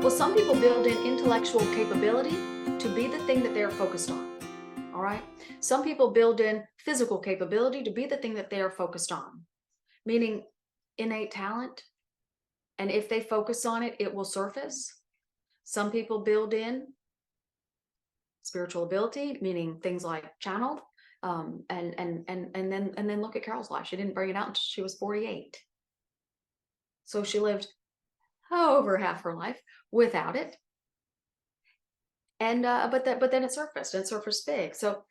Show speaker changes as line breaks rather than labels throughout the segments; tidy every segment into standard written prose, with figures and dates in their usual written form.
Well, some people build in intellectual capability to be the thing that they're focused on. All right. Some people build in physical capability to be the thing that they are focused on, meaning innate talent. And if they focus on it, it will surface. Some people build in spiritual ability, meaning things like channeled. And then look at Carol's life. She didn't bring it out until she was 48. So she lived over half her life without it. And but then it surfaced, and it surfaced big. So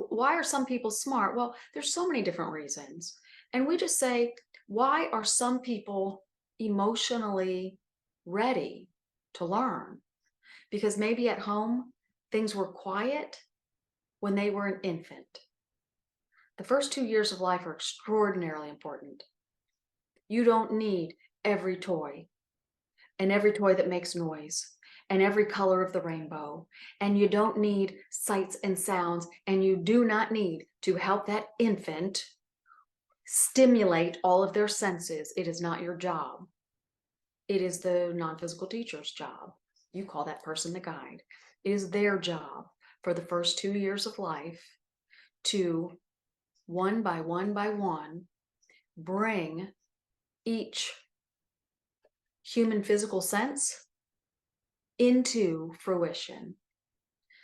why are some people smart? Well, there's so many different reasons. And we just say, why are some people emotionally ready to learn? Because maybe at home things were quiet when they were an infant. The first 2 years of life are extraordinarily important. You don't need every toy and every toy that makes noise and every color of the rainbow. And you don't need sights and sounds, and you do not need to help that infant stimulate all of their senses. It is not your job. It is the non-physical teacher's job. You call that person the guide. It is their job for the first 2 years of life to, one by one, bring each human physical sense into fruition.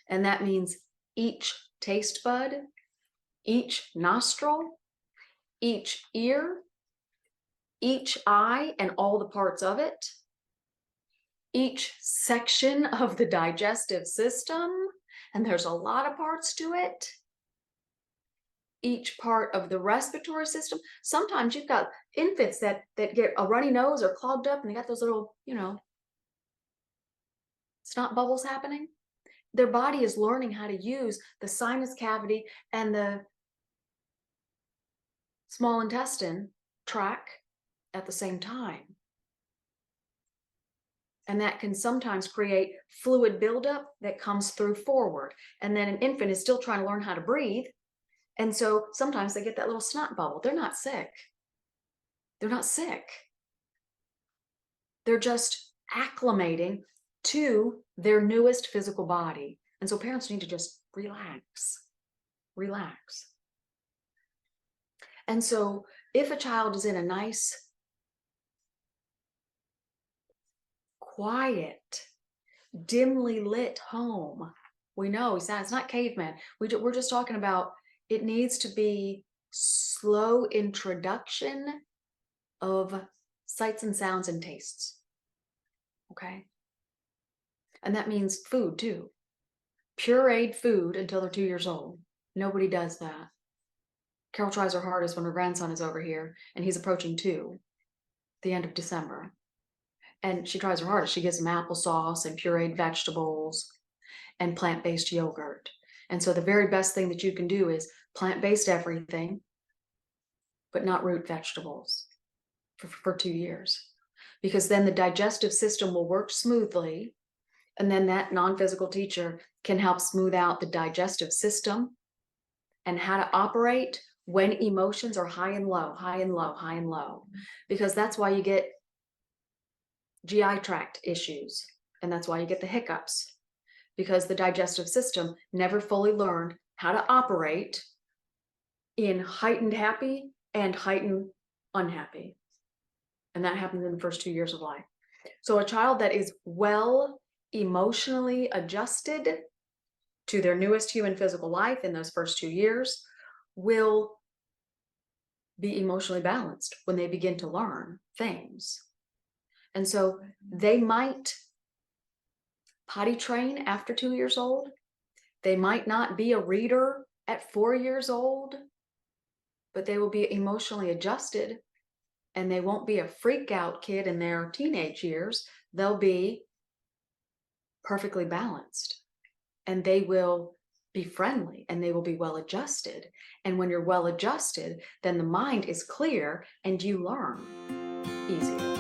And that means each taste bud, each nostril, each ear, each eye and all the parts of it, each section of the digestive system, and there's a lot of parts to it, each part of the respiratory system. Sometimes you've got infants that get a runny nose or clogged up, and they got those little, snot bubbles happening. Their body is learning how to use the sinus cavity and the small intestine tract at the same time. And that can sometimes create fluid buildup that comes through forward. And then an infant is still trying to learn how to breathe. And so sometimes they get that little snot bubble. They're not sick. They're not sick. They're just acclimating to their newest physical body. And so parents need to just relax. And so if a child is in a nice, quiet, dimly lit home, we know it's not caveman. We're just talking about it needs to be slow introduction of sights and sounds and tastes. Okay. And that means food too. Pureed food until they're 2 years old. Nobody does that. Carol tries her hardest when her grandson is over here and he's approaching 2, the end of December. And she tries her hardest. She gives him applesauce and pureed vegetables and plant-based yogurt. And so the very best thing that you can do is plant-based everything, but not root vegetables for 2 years. Because then the digestive system will work smoothly. And then that non-physical teacher can help smooth out the digestive system and how to operate when emotions are high and low. Because that's why you get GI tract issues. And that's why you get the hiccups. Because the digestive system never fully learned how to operate in heightened happy and heightened unhappy. And that happens in the first 2 years of life. So a child that is well emotionally adjusted to their newest human physical life in those first 2 years will be emotionally balanced when they begin to learn things. And so they might potty train after 2 years old. They might not be a reader at 4 years old, but they will be emotionally adjusted, and they won't be a freak out kid in their teenage years. They'll be perfectly balanced, and they will be friendly, and they will be well adjusted. And when you're well adjusted, then the mind is clear and you learn easier.